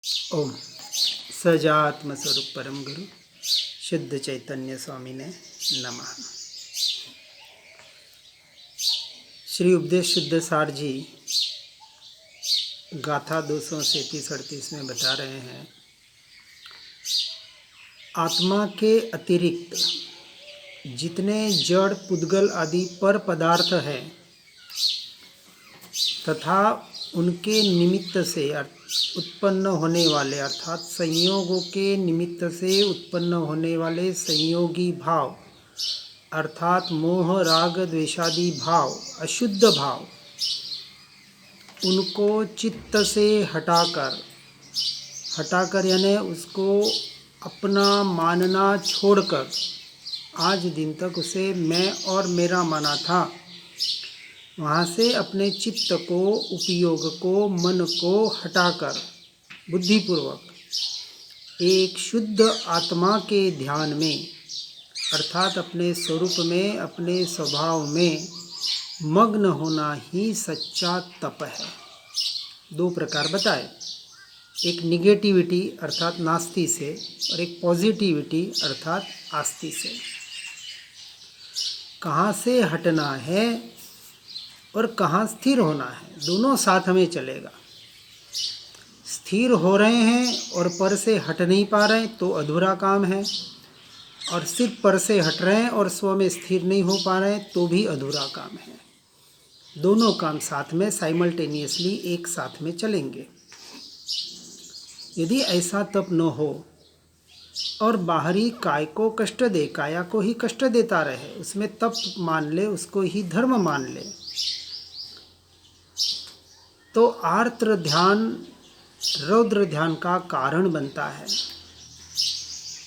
ओम सजात्म स्वरूप परम गुरु शुद्ध चैतन्य स्वामी ने नमः। श्री उपदेश शुद्ध सार जी गाथा 237-38 में बता रहे हैं, आत्मा के अतिरिक्त जितने जड़ पुद्गल आदि पर पदार्थ हैं तथा उनके निमित्त से उत्पन्न होने वाले अर्थात संयोगों के निमित्त से उत्पन्न होने वाले संयोगी भाव अर्थात मोह राग द्वेषादि भाव अशुद्ध भाव, उनको चित्त से हटाकर यानी उसको अपना मानना छोड़कर आज दिन तक उसे मैं और मेरा माना था, वहाँ से अपने चित्त को उपयोग को मन को हटाकर बुद्धिपूर्वक एक शुद्ध आत्मा के ध्यान में अर्थात अपने स्वरूप में अपने स्वभाव में मग्न होना ही सच्चा तप है। दो प्रकार बताए, एक निगेटिविटी अर्थात नास्ति से और एक पॉजिटिविटी अर्थात आस्ति से। कहाँ से हटना है और कहाँ स्थिर होना है, दोनों साथ में चलेगा। स्थिर हो रहे हैं और पर से हट नहीं पा रहे तो अधूरा काम है, और सिर्फ पर से हट रहे हैं और स्व में स्थिर नहीं हो पा रहे तो भी अधूरा काम है। दोनों काम साथ में साइमल्टेनियसली एक साथ में चलेंगे। यदि ऐसा तप न हो और बाहरी काय को कष्ट दे, काया को ही कष्ट देता रहे, उसमें तप मान ले, उसको ही धर्म मान ले, तो आर्द्र ध्यान रौद्र ध्यान का कारण बनता है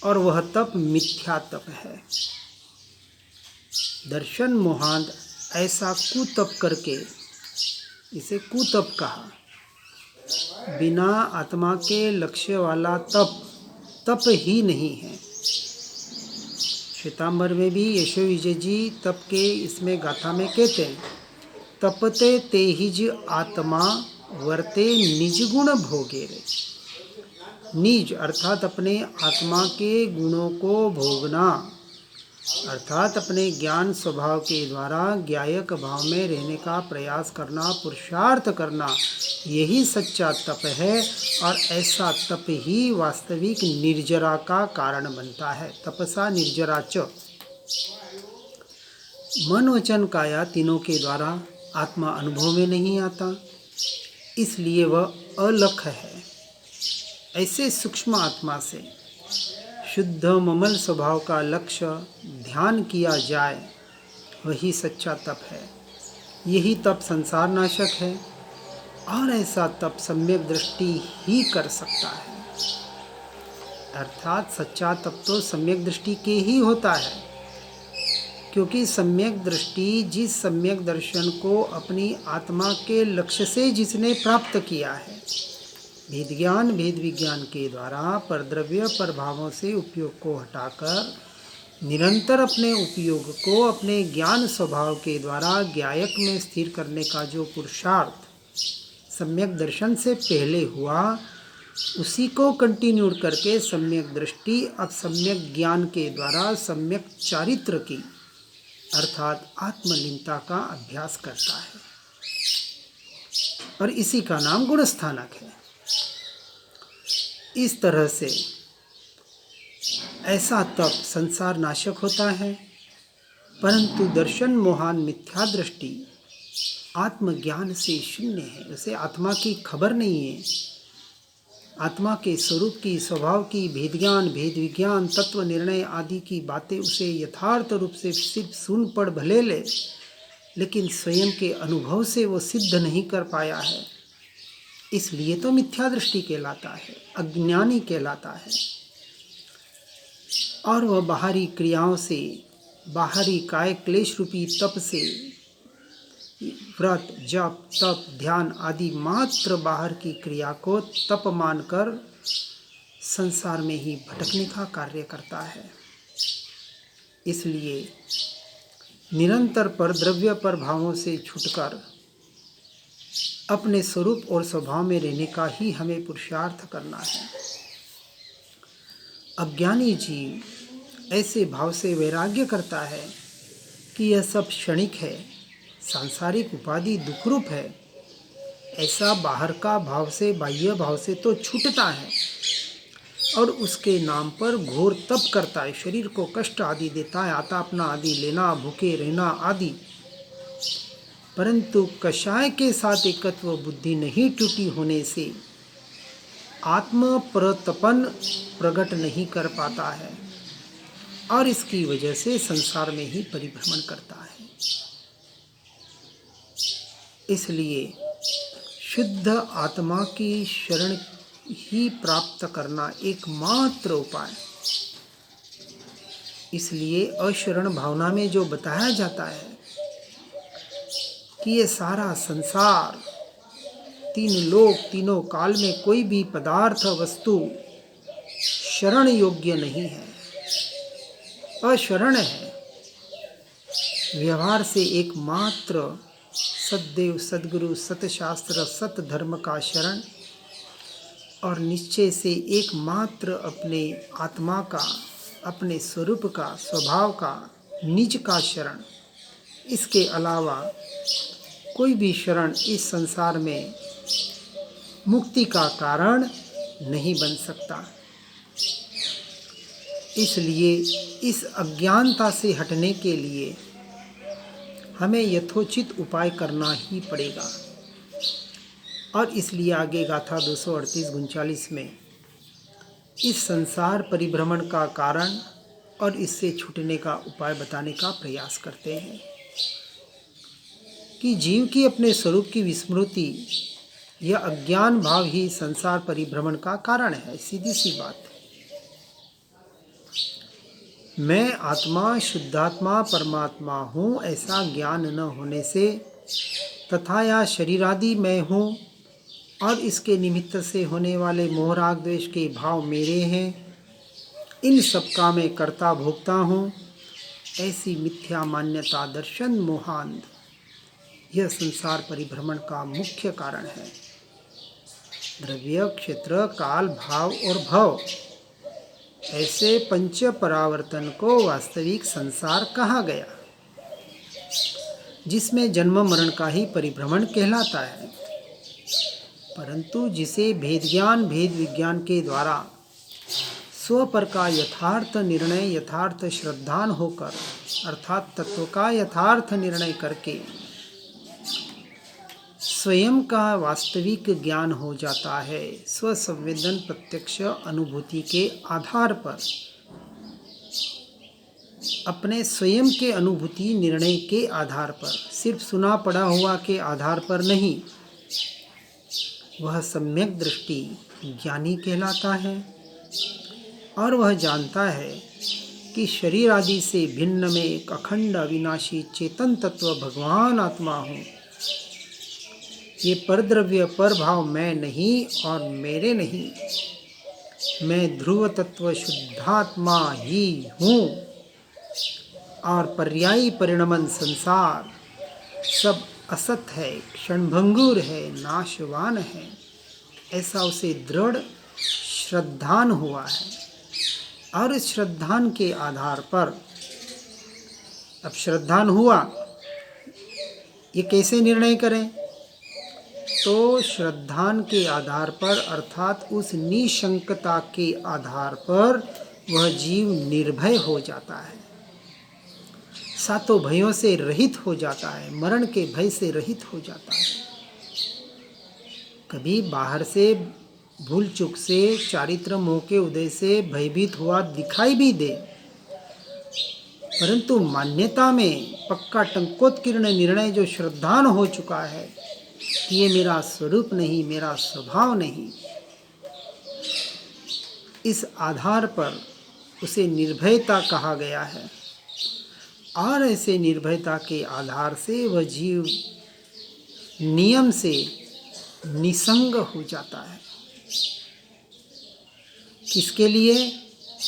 और वह तप मिथ्या तप है। दर्शन मोहांत ऐसा कुतप करके इसे कुतप कहा। बिना आत्मा के लक्ष्य वाला तप ही नहीं है। श्वेतांबर में भी यशो विजय जी तप के इसमें गाथा में कहते हैं, तपते तेहिज आत्मा वर्ते निज गुण भोगे रे। निज अर्थात अपने आत्मा के गुणों को भोगना अर्थात अपने ज्ञान स्वभाव के द्वारा ज्ञायक भाव में रहने का प्रयास करना, पुरुषार्थ करना, यही सच्चा तप है। और ऐसा तप ही वास्तविक निर्जरा का कारण बनता है। तपसा निर्जरा च, मन वचन काया तीनों के द्वारा आत्मा अनुभव में नहीं आता, इसलिए वह अलख है। ऐसे सूक्ष्म आत्मा से शुद्ध ममल स्वभाव का लक्ष्य ध्यान किया जाए, वही सच्चा तप है। यही तप संसार नाशक है और ऐसा तप सम्यक दृष्टि ही कर सकता है। अर्थात सच्चा तप तो सम्यक दृष्टि के ही होता है, क्योंकि सम्यक दृष्टि जिस सम्यक दर्शन को अपनी आत्मा के लक्ष्य से जिसने प्राप्त किया है, भेद विज्ञान के द्वारा परद्रव्य प्रभावों से उपयोग को हटाकर निरंतर अपने उपयोग को अपने ज्ञान स्वभाव के द्वारा ज्ञायक में स्थिर करने का जो पुरुषार्थ सम्यक दर्शन से पहले हुआ, उसी को कंटिन्यूड करके सम्यक दृष्टि अब सम्यक ज्ञान के द्वारा सम्यक चारित्र की अर्थात आत्मलीनता का अभ्यास करता है, और इसी का नाम गुणस्थानक है। इस तरह से ऐसा तप संसार नाशक होता है, परंतु दर्शन मोहान मिथ्या दृष्टि आत्मज्ञान से शून्य है। उसे आत्मा की खबर नहीं है, आत्मा के स्वरूप की, स्वभाव की, भेद विज्ञान, तत्व निर्णय आदि की बातें उसे यथार्थ रूप से सिर्फ सुन पढ़ भले ले, लेकिन स्वयं के अनुभव से वो सिद्ध नहीं कर पाया है। इसलिए तो मिथ्या दृष्टि कहलाता है, अज्ञानी कहलाता है। और वह बाहरी क्रियाओं से, बाहरी काय क्लेश रूपी तप से, व्रत जप तप ध्यान आदि मात्र बाहर की क्रिया को तप मानकर संसार में ही भटकने का कार्य करता है। इसलिए निरंतर पर द्रव्य पर भावों से छूटकर अपने स्वरूप और स्वभाव में रहने का ही हमें पुरुषार्थ करना है। अज्ञानी जीव ऐसे भाव से वैराग्य करता है कि यह सब क्षणिक है, सांसारिक उपाधि दुखरूप है। ऐसा बाहर का भाव से, बाह्य भाव से तो छूटता है और उसके नाम पर घोर तप करता है, शरीर को कष्ट आदि देता है, आतापना आदि लेना, भूखे रहना आदि। परंतु कषाय के साथ एकत्व बुद्धि नहीं टूटी होने से आत्म प्रतपन प्रकट नहीं कर पाता है और इसकी वजह से संसार में ही परिभ्रमण करता है। इसलिए शुद्ध आत्मा की शरण ही प्राप्त करना एकमात्र उपाय। इसलिए अशरण भावना में जो बताया जाता है कि ये सारा संसार, तीन लोक, तीनों काल में कोई भी पदार्थ वस्तु शरण योग्य नहीं है, अशरण है। व्यवहार से एकमात्र सद्देव, सद्गुरु, सतशास्त्र, सत धर्म का शरण और निश्चय से एकमात्र अपने आत्मा का, अपने स्वरूप का, स्वभाव का, निज का शरण। इसके अलावा कोई भी शरण इस संसार में मुक्ति का कारण नहीं बन सकता। इसलिए इस अज्ञानता से हटने के लिए हमें यथोचित उपाय करना ही पड़ेगा। और इसलिए आगे गाथा 238-39 में इस संसार परिभ्रमण का कारण और इससे छूटने का उपाय बताने का प्रयास करते हैं कि जीव की अपने स्वरूप की विस्मृति यह अज्ञान भाव ही संसार परिभ्रमण का कारण है। सीधी सी बात है। मैं आत्मा, शुद्धात्मा, परमात्मा हूँ ऐसा ज्ञान न होने से तथा या शरीरादि मैं हूँ और इसके निमित्त से होने वाले मोह राग द्वेष के भाव मेरे हैं, इन सब का मैं कर्ता भोगता हूँ, ऐसी मिथ्या मान्यता, दर्शन, मोहांध यह संसार परिभ्रमण का मुख्य कारण है। द्रव्य, क्षेत्र, काल, भाव और भव ऐसे पंच परावर्तन को वास्तविक संसार कहा गया, जिसमें जन्म मरण का ही परिभ्रमण कहलाता है। परंतु जिसे भेद ज्ञान, भेद विज्ञान के द्वारा स्व पर का यथार्थ निर्णय, यथार्थ श्रद्धान होकर अर्थात तत्व का यथार्थ निर्णय करके स्वयं का वास्तविक ज्ञान हो जाता है, स्व संवेदन प्रत्यक्ष अनुभूति के आधार पर, अपने स्वयं के अनुभूति निर्णय के आधार पर, सिर्फ सुना पड़ा हुआ के आधार पर नहीं, वह सम्यक दृष्टि ज्ञानी कहलाता है और वह जानता है कि शरीर आदि से भिन्न में एक अखंड अविनाशी चेतन तत्व भगवान आत्मा हूँ। ये परद्रव्य, पर भाव मैं नहीं और मेरे नहीं, मैं ध्रुव तत्व शुद्धात्मा ही हूँ और पर्यायी परिणमन संसार सब असत है, क्षणभंगुर है, नाशवान है, ऐसा उसे दृढ़ श्रद्धान हुआ है। और इस श्रद्धान के आधार पर, अब श्रद्धान हुआ, ये कैसे निर्णय करें? तो श्रद्धान के आधार पर अर्थात उस निशंकता के आधार पर वह जीव निर्भय हो जाता है, सातों भयों से रहित हो जाता है, मरण के भय से रहित हो जाता है। कभी बाहर से भूल चूक से, चारित्र मोह के उदय से भयभीत हुआ दिखाई भी दे, परंतु मान्यता में पक्का टंकोत्कीर्ण निर्णय जो श्रद्धान हो चुका है कि ये मेरा स्वरूप नहीं, मेरा स्वभाव नहीं, इस आधार पर उसे निर्भयता कहा गया है। और ऐसे निर्भयता के आधार से वह जीव नियम से निसंग हो जाता है। किसके लिए?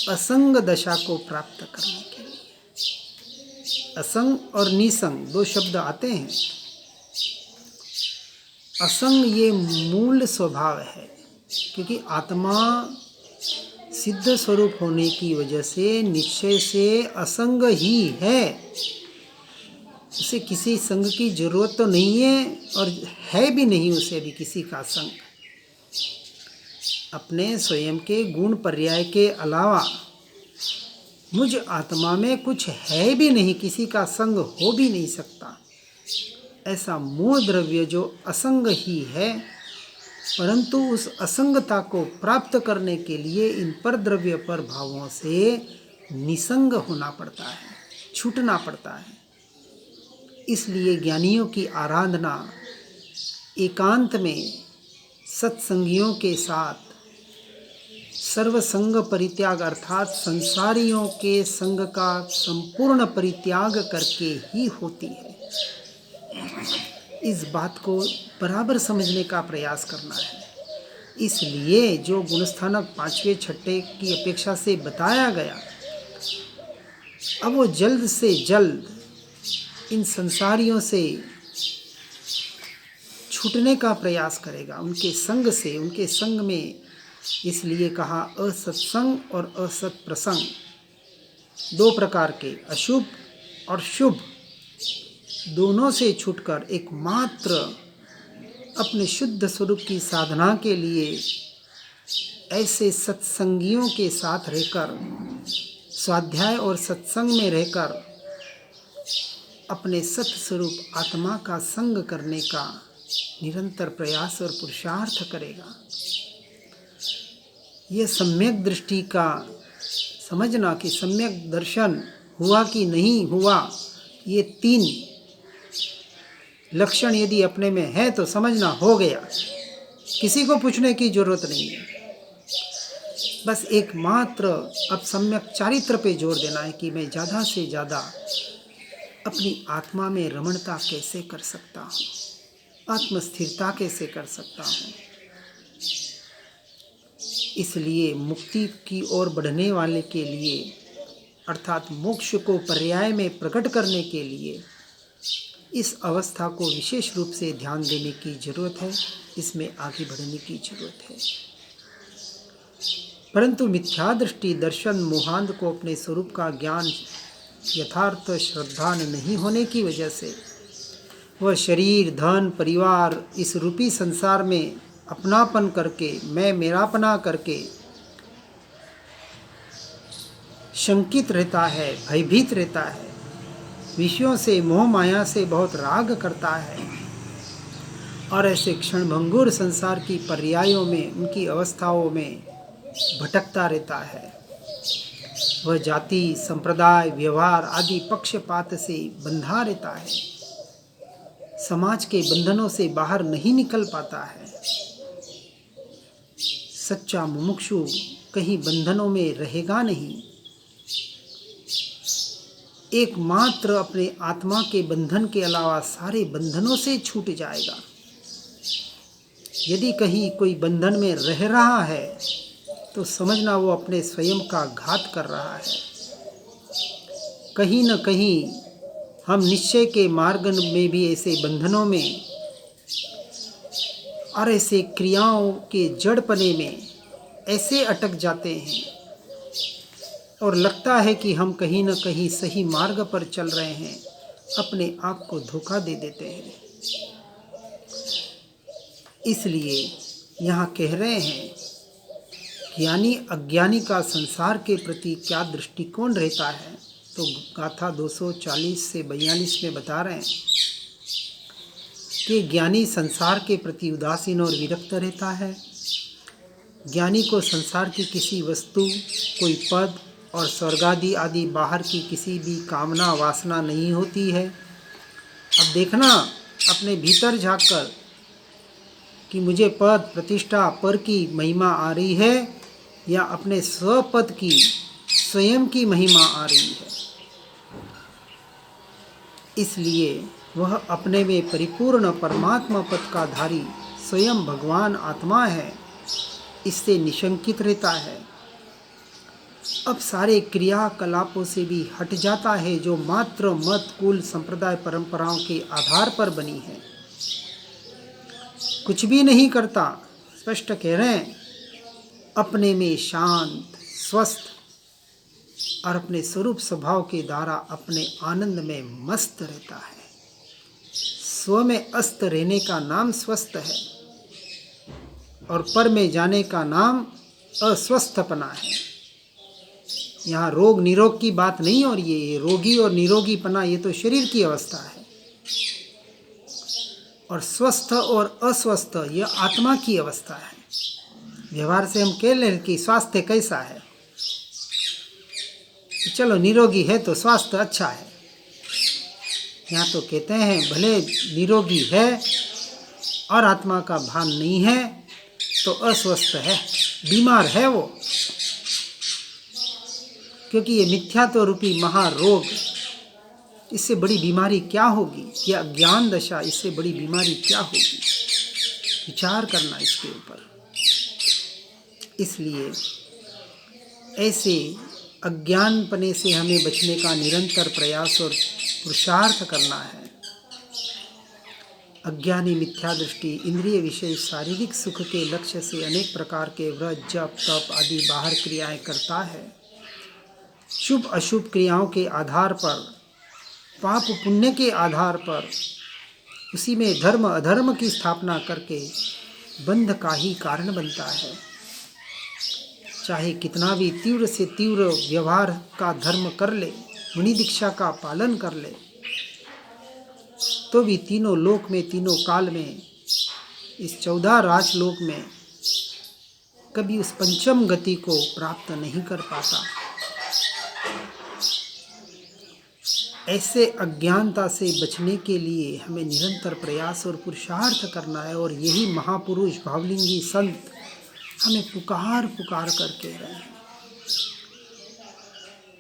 असंग दशा को प्राप्त करने के लिए। असंग और निसंग दो शब्द आते हैं। असंग ये मूल स्वभाव है, क्योंकि आत्मा सिद्ध स्वरूप होने की वजह से निश्चय से असंग ही है। उसे किसी संग की जरूरत तो नहीं है और है भी नहीं उसे भी किसी का संग। अपने स्वयं के गुण पर्याय के अलावा मुझ आत्मा में कुछ है भी नहीं, किसी का संग हो भी नहीं सकता। ऐसा मूल द्रव्य जो असंग ही है, परंतु उस असंगता को प्राप्त करने के लिए इन पर द्रव्य पर भावों से निसंग होना पड़ता है, छूटना पड़ता है। इसलिए ज्ञानियों की आराधना एकांत में सत्संगियों के साथ सर्वसंग परित्याग अर्थात संसारियों के संग का संपूर्ण परित्याग करके ही होती है। इस बात को बराबर समझने का प्रयास करना है। इसलिए जो गुणस्थानक 5वें 6ठे की अपेक्षा से बताया गया, अब वो जल्द से जल्द इन संसारियों से छूटने का प्रयास करेगा, उनके संग से, उनके संग में। इसलिए कहा असत्संग और असत प्रसंग, दो प्रकार के, अशुभ और शुभ, दोनों से छूटकर एकमात्र अपने शुद्ध स्वरूप की साधना के लिए ऐसे सत्संगियों के साथ रहकर, स्वाध्याय और सत्संग में रहकर अपने सत स्वरूप आत्मा का संग करने का निरंतर प्रयास और पुरुषार्थ करेगा। ये सम्यक दृष्टि का समझना कि सम्यक दर्शन हुआ कि नहीं हुआ, ये 3 लक्षण यदि अपने में है तो समझना हो गया, किसी को पूछने की जरूरत नहीं है। बस एकमात्र अब सम्यक चारित्र पे जोर देना है कि मैं ज़्यादा से ज़्यादा अपनी आत्मा में रमणता कैसे कर सकता हूँ, आत्मस्थिरता कैसे कर सकता हूँ। इसलिए मुक्ति की ओर बढ़ने वाले के लिए अर्थात मोक्ष को पर्याय में प्रकट करने के लिए इस अवस्था को विशेष रूप से ध्यान देने की जरूरत है, इसमें आगे बढ़ने की जरूरत है। परंतु मिथ्या दृष्टि दर्शन मोहांध को अपने स्वरूप का ज्ञान यथार्थ श्रद्धा नहीं होने की वजह से वह शरीर, धन, परिवार इस रूपी संसार में अपनापन करके, मैं मेरापना करके शंकित रहता है, भयभीत रहता है, विषयों से, मोह माया से बहुत राग करता है और ऐसे क्षणभंगुर संसार की पर्यायों में, उनकी अवस्थाओं में भटकता रहता है। वह जाति, संप्रदाय, व्यवहार आदि पक्षपात से बंधा रहता है, समाज के बंधनों से बाहर नहीं निकल पाता है। सच्चा मुमुक्षु कहीं बंधनों में रहेगा नहीं, एकमात्र अपने आत्मा के बंधन के अलावा सारे बंधनों से छूट जाएगा। यदि कहीं कोई बंधन में रह रहा है तो समझना वो अपने स्वयं का घात कर रहा है। कहीं न कहीं हम निश्चय के मार्ग में भी ऐसे बंधनों में और ऐसे क्रियाओं के जड़पने में ऐसे अटक जाते हैं और लगता है कि हम कहीं न कहीं सही मार्ग पर चल रहे हैं, अपने आप को धोखा दे देते हैं। इसलिए यहाँ कह रहे हैं ज्ञानी अज्ञानी का संसार के प्रति क्या दृष्टिकोण रहता है, तो गाथा 240 से 42 में बता रहे हैं कि ज्ञानी संसार के प्रति उदासीन और विरक्त रहता है। ज्ञानी को संसार की किसी वस्तु, कोई पद और स्वर्गादि आदि बाहर की किसी भी कामना वासना नहीं होती है। अब देखना अपने भीतर झांककर कि मुझे पद, प्रतिष्ठा, पर की महिमा आ रही है या अपने स्वपद की, स्वयं की महिमा आ रही है। इसलिए वह अपने में परिपूर्ण परमात्मा पद का धारी स्वयं भगवान आत्मा है, इससे निशंकित रहता है। अब सारे क्रियाकलापों से भी हट जाता है जो मात्र मत, कुल, संप्रदाय, परंपराओं के आधार पर बनी है। कुछ भी नहीं करता, स्पष्ट कह रहे हैं, अपने में शांत स्वस्थ और अपने स्वरूप स्वभाव के द्वारा अपने आनंद में मस्त रहता है। स्व में अस्त रहने का नाम स्वस्थ है और पर में जाने का नाम अस्वस्थपना है। यहाँ रोग निरोग की बात नहीं हो रही है। ये रोगी और निरोगीपना ये तो शरीर की अवस्था है, और स्वस्थ और अस्वस्थ ये आत्मा की अवस्था है। व्यवहार से हम कह लें कि स्वास्थ्य कैसा है, चलो निरोगी है तो स्वास्थ्य अच्छा है। यहाँ तो कहते हैं भले निरोगी है और आत्मा का भान नहीं है तो अस्वस्थ है, बीमार है वो, क्योंकि ये मिथ्यात्व रूपी महारोग, इससे बड़ी बीमारी क्या होगी? यह अज्ञान दशा, इससे बड़ी बीमारी क्या होगी? विचार करना इसके ऊपर। इसलिए ऐसे अज्ञानपने से हमें बचने का निरंतर प्रयास और पुरुषार्थ करना है। अज्ञानी मिथ्या दृष्टि इंद्रिय विषय शारीरिक सुख के लक्ष्य से अनेक प्रकार के व्रत जप तप आदि बाहर क्रियाएं करता है। शुभ अशुभ क्रियाओं के आधार पर, पाप पुण्य के आधार पर उसी में धर्म अधर्म की स्थापना करके बंध का ही कारण बनता है। चाहे कितना भी तीव्र से तीव्र व्यवहार का धर्म कर ले, मुनि दीक्षा का पालन कर ले, तो भी तीनों लोक में, तीनों काल में, इस 14 राजलोक में कभी उस पंचम गति को प्राप्त नहीं कर पाता। ऐसे अज्ञानता से बचने के लिए हमें निरंतर प्रयास और पुरुषार्थ करना है। और यही महापुरुष भावलिंगी संत हमें पुकार पुकार कर कह रहे हैं।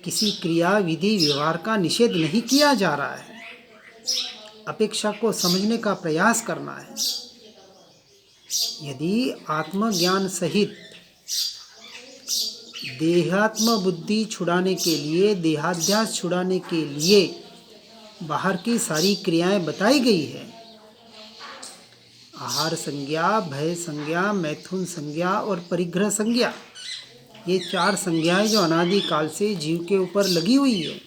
किसी क्रिया विधि व्यवहार का निषेध नहीं किया जा रहा है, अपेक्षा को समझने का प्रयास करना है। यदि आत्मज्ञान सहित देहात्म बुद्धि छुड़ाने के लिए, देहाध्यास छुड़ाने के लिए बाहर की सारी क्रियाएं बताई गई है, आहार संज्ञा, भय संज्ञा, मैथुन संज्ञा और परिग्रह संज्ञा, ये 4 संज्ञाएं जो अनादि काल से जीव के ऊपर लगी हुई है,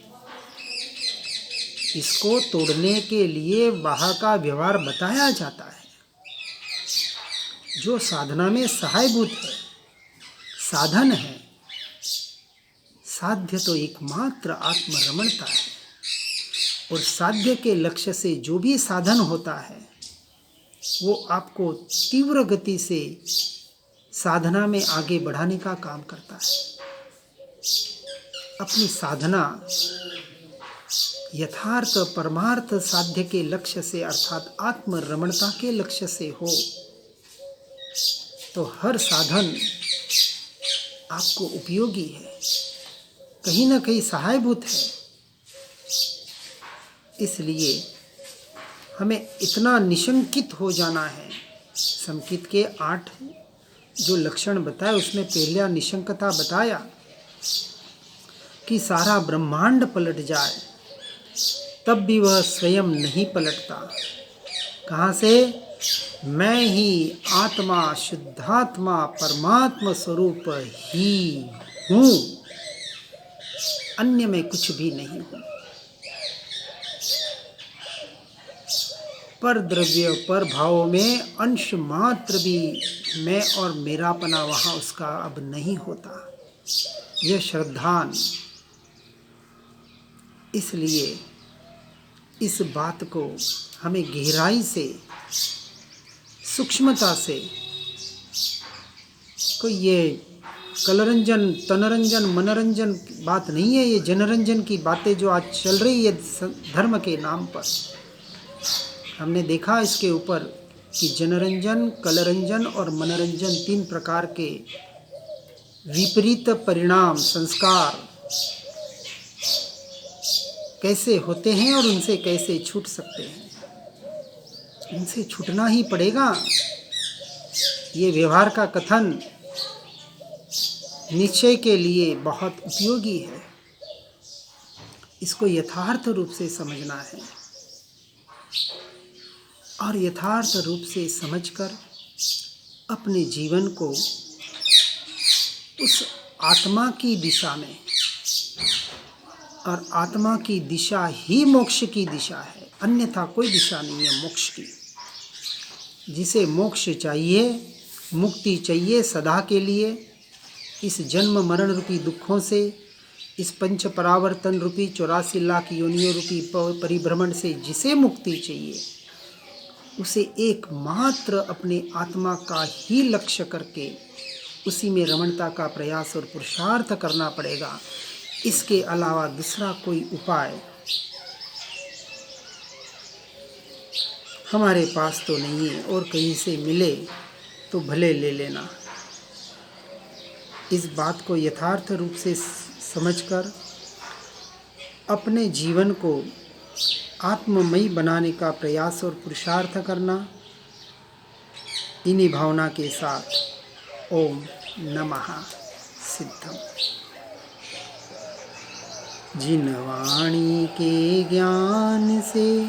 इसको तोड़ने के लिए बाहर का व्यवहार बताया जाता है, जो साधना में सहायभूत है, साधन है। साध्य तो एकमात्र आत्मरमणता है, और साध्य के लक्ष्य से जो भी साधन होता है वो आपको तीव्र गति से साधना में आगे बढ़ाने का काम करता है। अपनी साधना यथार्थ परमार्थ साध्य के लक्ष्य से, अर्थात आत्मरमणता के लक्ष्य से हो तो हर साधन आपको उपयोगी है, कहीं ना कहीं सहायभूत है। इसलिए हमें इतना निशंकित हो जाना है। संकित के 8 जो लक्षण बताए उसमें पहला निशंकता बताया कि सारा ब्रह्मांड पलट जाए तब भी वह स्वयं नहीं पलटता। कहाँ से? मैं ही आत्मा, शुद्धात्मा, परमात्मा स्वरूप ही हूँ, अन्य में कुछ भी नहीं हूँ। पर द्रव्य पर भाव में अंश मात्र भी मैं और मेरापना वहाँ उसका अब नहीं होता। यह श्रद्धान। इसलिए इस बात को हमें गहराई से, सूक्ष्मता से, कोई ये कलरंजन, तनरंजन, मनोरंजन बात नहीं है। ये जनरंजन की बातें जो आज चल रही है धर्म के नाम पर, हमने देखा इसके ऊपर कि जनरंजन, कलरंजन और मनोरंजन 3 प्रकार के विपरीत परिणाम, संस्कार कैसे होते हैं और उनसे कैसे छूट सकते हैं। इनसे छूटना ही पड़ेगा। ये व्यवहार का कथन निश्चय के लिए बहुत उपयोगी है। इसको यथार्थ रूप से समझना है और यथार्थ रूप से समझकर अपने जीवन को उस आत्मा की दिशा में, और आत्मा की दिशा ही मोक्ष की दिशा है, अन्यथा कोई दिशा नहीं है मोक्ष की। जिसे मोक्ष चाहिए, मुक्ति चाहिए सदा के लिए, इस जन्म मरण रूपी दुखों से, इस पंच परावर्तन रूपी 84 लाख योनियों रूपी परिभ्रमण से जिसे मुक्ति चाहिए, उसे एकमात्र अपने आत्मा का ही लक्ष्य करके उसी में रमणता का प्रयास और पुरुषार्थ करना पड़ेगा। इसके अलावा दूसरा कोई उपाय हमारे पास तो नहीं है, और कहीं से मिले तो भले ले लेना। इस बात को यथार्थ रूप से समझकर अपने जीवन को आत्ममयी बनाने का प्रयास और पुरुषार्थ करना। इन्हीं भावना के साथ ओम नमः सिद्धम। जिन वाणी के ज्ञान से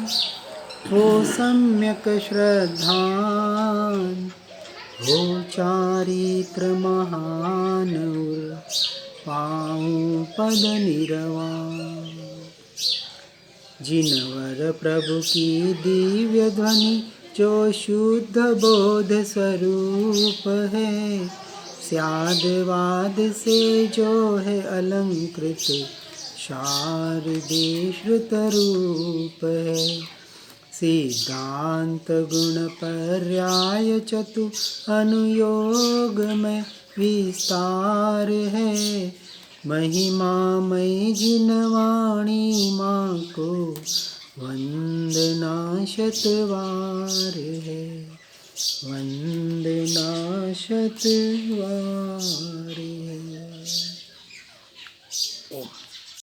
हो सम्यक श्रद्धान, हो चारित्र महान पाऊं पद निर्वाण। जिनवर प्रभु की दिव्य ध्वनि जो शुद्ध बोध स्वरूप है, स्यादवाद से जो है अलंकृत शारदे श्रुत रूप है। सिद्धांत गुण पर्याय चतु अनुयोग में विस्तार है, महिमामय जिन वाणी माँ को वंदना शतवार है, वंदना शतवार है। ओम।